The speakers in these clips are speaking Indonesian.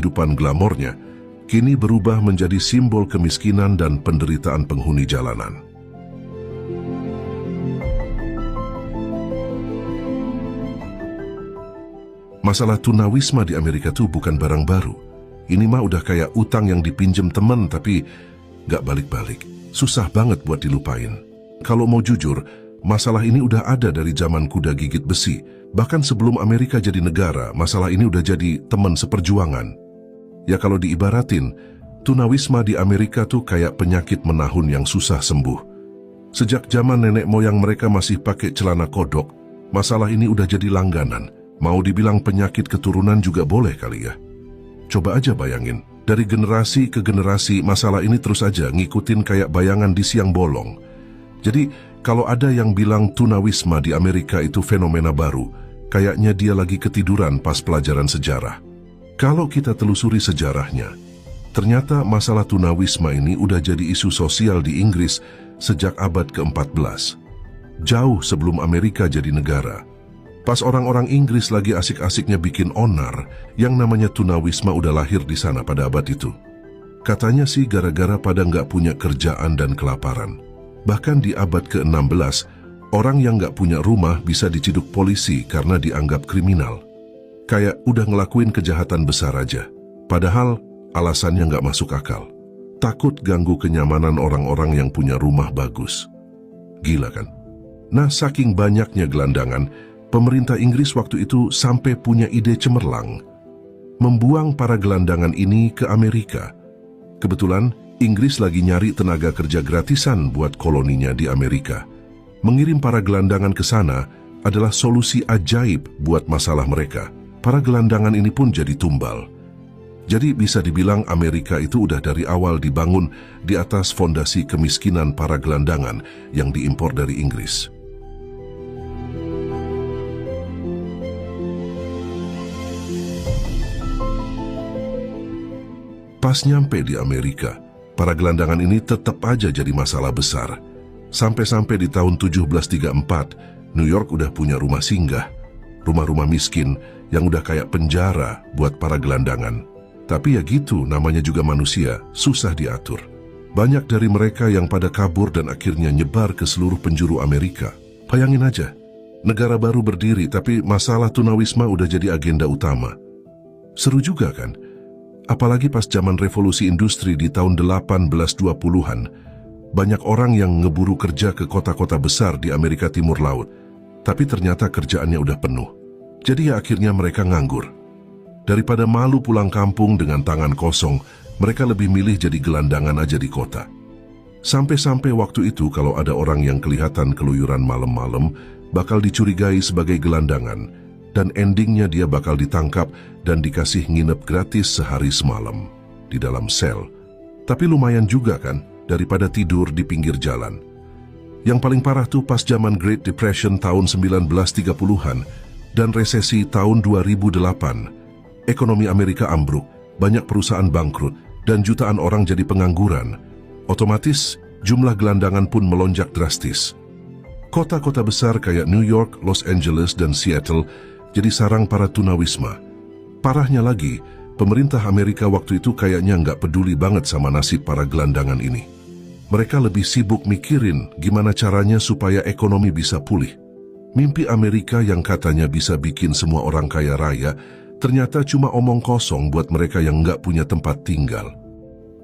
kehidupan glamornya, kini berubah menjadi simbol kemiskinan dan penderitaan penghuni jalanan. Masalah tunawisma di Amerika tuh bukan barang baru. Ini mah udah kayak utang yang dipinjem temen tapi gak balik-balik. Susah banget buat dilupain. Kalau mau jujur, masalah ini udah ada dari zaman kuda gigit besi. Bahkan sebelum Amerika jadi negara, masalah ini udah jadi teman seperjuangan. Ya kalau diibaratin, tunawisma di Amerika tuh kayak penyakit menahun yang susah sembuh. Sejak zaman nenek moyang mereka masih pakai celana kodok, masalah ini udah jadi langganan. Mau dibilang penyakit keturunan juga boleh kali ya. Coba aja bayangin, dari generasi ke generasi masalah ini terus aja ngikutin kayak bayangan di siang bolong. Jadi kalau ada yang bilang tunawisma di Amerika itu fenomena baru, kayaknya dia lagi ketiduran pas pelajaran sejarah. Kalau kita telusuri sejarahnya, ternyata masalah tunawisma ini udah jadi isu sosial di Inggris sejak abad ke-14. Jauh sebelum Amerika jadi negara. Pas orang-orang Inggris lagi asik-asiknya bikin onar, yang namanya tunawisma udah lahir di sana pada abad itu. Katanya sih gara-gara pada nggak punya kerjaan dan kelaparan. Bahkan di abad ke-16, orang yang nggak punya rumah bisa diciduk polisi karena dianggap kriminal. Kayak udah ngelakuin kejahatan besar aja. Padahal alasannya nggak masuk akal. Takut ganggu kenyamanan orang-orang yang punya rumah bagus. Gila kan? Nah, saking banyaknya gelandangan, pemerintah Inggris waktu itu sampai punya ide cemerlang. Membuang para gelandangan ini ke Amerika. Kebetulan, Inggris lagi nyari tenaga kerja gratisan buat koloninya di Amerika. Mengirim para gelandangan ke sana adalah solusi ajaib buat masalah mereka. Para gelandangan ini pun jadi tumbal. Jadi bisa dibilang Amerika itu udah dari awal dibangun di atas fondasi kemiskinan para gelandangan yang diimpor dari Inggris. Pas nyampe di Amerika, para gelandangan ini tetap aja jadi masalah besar. Sampai-sampai di tahun 1734, New York udah punya rumah singgah, rumah-rumah miskin yang udah kayak penjara buat para gelandangan. Tapi ya gitu, namanya juga manusia, susah diatur. Banyak dari mereka yang pada kabur dan akhirnya nyebar ke seluruh penjuru Amerika. Bayangin aja, negara baru berdiri tapi masalah tunawisma udah jadi agenda utama. Seru juga kan? Apalagi pas zaman revolusi industri di tahun 1820-an, banyak orang yang ngeburu kerja ke kota-kota besar di Amerika Timur Laut, tapi ternyata kerjaannya udah penuh. Jadi ya akhirnya mereka nganggur. Daripada malu pulang kampung dengan tangan kosong, mereka lebih milih jadi gelandangan aja di kota. Sampai-sampai waktu itu kalau ada orang yang kelihatan keluyuran malam-malam, bakal dicurigai sebagai gelandangan, dan endingnya dia bakal ditangkap dan dikasih nginep gratis sehari semalam di dalam sel. Tapi lumayan juga kan, daripada tidur di pinggir jalan. Yang paling parah tuh pas zaman Great Depression tahun 1930-an dan resesi tahun 2008. Ekonomi Amerika ambruk, banyak perusahaan bangkrut, dan jutaan orang jadi pengangguran. Otomatis, jumlah gelandangan pun melonjak drastis. Kota-kota besar kayak New York, Los Angeles, dan Seattle jadi sarang para tunawisma. Parahnya lagi, pemerintah Amerika waktu itu kayaknya nggak peduli banget sama nasib para gelandangan ini. Mereka lebih sibuk mikirin gimana caranya supaya ekonomi bisa pulih. Mimpi Amerika yang katanya bisa bikin semua orang kaya raya, ternyata cuma omong kosong buat mereka yang nggak punya tempat tinggal.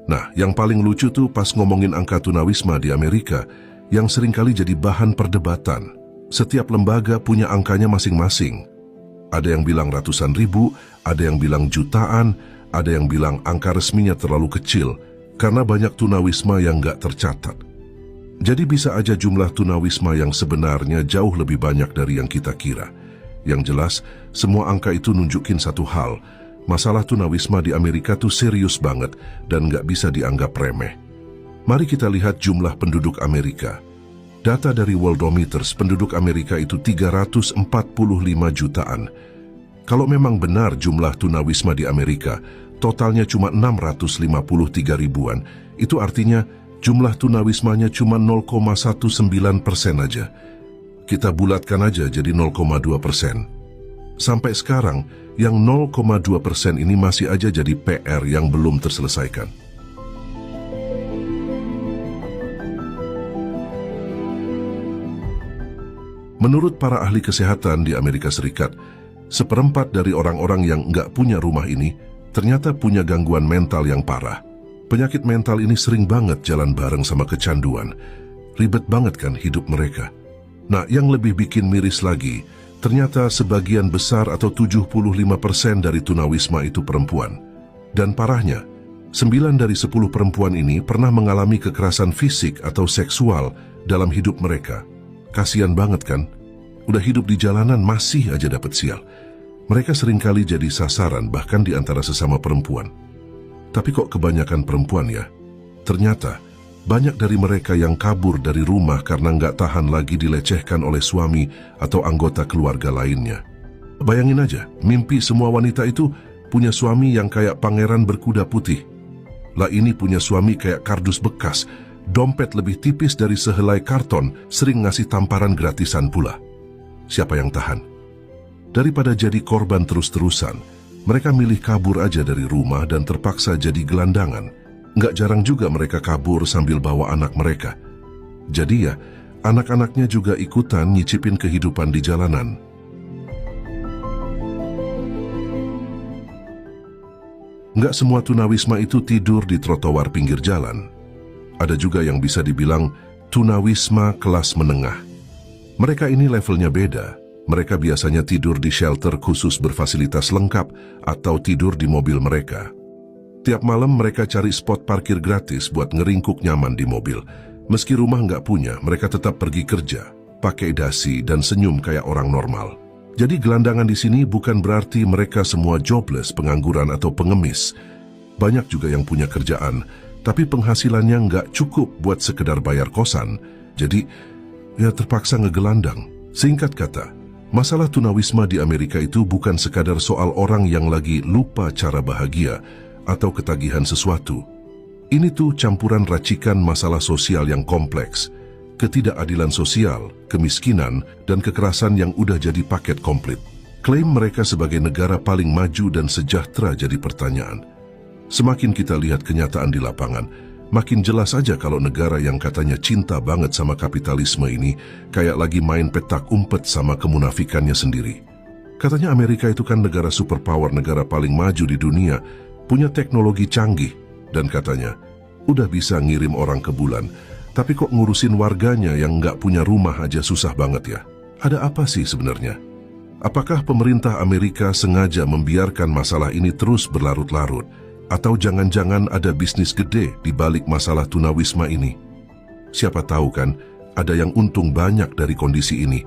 Nah, yang paling lucu tuh pas ngomongin angka tunawisma di Amerika, yang seringkali jadi bahan perdebatan. Setiap lembaga punya angkanya masing-masing. Ada yang bilang ratusan ribu, ada yang bilang jutaan, ada yang bilang angka resminya terlalu kecil, karena banyak tunawisma yang nggak tercatat. Jadi bisa aja jumlah tunawisma yang sebenarnya jauh lebih banyak dari yang kita kira. Yang jelas, semua angka itu nunjukin satu hal, masalah tunawisma di Amerika tuh serius banget dan nggak bisa dianggap remeh. Mari kita lihat jumlah penduduk Amerika. Data dari Worldometers, penduduk Amerika itu 345 jutaan. Kalau memang benar jumlah tunawisma di Amerika, totalnya cuma 653 ribuan, itu artinya jumlah tunawismanya cuma 0,19% aja. Kita bulatkan aja jadi 0,2%. Sampai sekarang, Yang 0,2% ini masih aja jadi PR yang belum terselesaikan. Menurut para ahli kesehatan di Amerika Serikat, 1/4 dari orang-orang yang nggak punya rumah ini ternyata punya gangguan mental yang parah. Penyakit mental ini sering banget jalan bareng sama kecanduan. Ribet banget kan hidup mereka. Nah, yang lebih bikin miris lagi, ternyata sebagian besar atau 75% dari tunawisma itu perempuan. Dan parahnya, 9 dari 10 perempuan ini pernah mengalami kekerasan fisik atau seksual dalam hidup mereka. Kasian banget kan? Udah hidup di jalanan masih aja dapat sial. Mereka seringkali jadi sasaran bahkan di antara sesama perempuan. Tapi kok kebanyakan perempuan ya? Ternyata banyak dari mereka yang kabur dari rumah karena nggak tahan lagi dilecehkan oleh suami atau anggota keluarga lainnya. Bayangin aja, mimpi semua wanita itu punya suami yang kayak pangeran berkuda putih. Lah ini punya suami kayak kardus bekas, dompet lebih tipis dari sehelai karton, sering ngasih tamparan gratisan pula. Siapa yang tahan? Daripada jadi korban terus-terusan, mereka milih kabur aja dari rumah dan terpaksa jadi gelandangan. Nggak jarang juga mereka kabur sambil bawa anak mereka. Jadi ya, anak-anaknya juga ikutan nyicipin kehidupan di jalanan. Nggak semua tunawisma itu tidur di trotoar pinggir jalan. Ada juga yang bisa dibilang tunawisma kelas menengah. Mereka ini levelnya beda. Mereka biasanya tidur di shelter khusus berfasilitas lengkap atau tidur di mobil mereka. Tiap malam mereka cari spot parkir gratis buat ngeringkuk nyaman di mobil. Meski rumah nggak punya, mereka tetap pergi kerja, pakai dasi dan senyum kayak orang normal. Jadi gelandangan di sini bukan berarti mereka semua jobless, pengangguran atau pengemis. Banyak juga yang punya kerjaan, tapi penghasilannya nggak cukup buat sekedar bayar kosan. Jadi, ya terpaksa ngegelandang. Singkat kata, masalah tunawisma di Amerika itu bukan sekadar soal orang yang lagi lupa cara bahagia atau ketagihan sesuatu. Ini tuh campuran racikan masalah sosial yang kompleks, ketidakadilan sosial, kemiskinan, dan kekerasan yang udah jadi paket komplit. Klaim mereka sebagai negara paling maju dan sejahtera jadi pertanyaan. Semakin kita lihat kenyataan di lapangan, makin jelas aja kalau negara yang katanya cinta banget sama kapitalisme ini kayak lagi main petak umpet sama kemunafikannya sendiri. Katanya Amerika itu kan negara superpower, negara paling maju di dunia, punya teknologi canggih, dan katanya udah bisa ngirim orang ke bulan. Tapi kok ngurusin warganya yang nggak punya rumah aja susah banget ya? Ada apa sih sebenarnya? Apakah pemerintah Amerika sengaja membiarkan masalah ini terus berlarut-larut? Atau jangan-jangan ada bisnis gede di balik masalah tunawisma ini? Siapa tahu kan, ada yang untung banyak dari kondisi ini.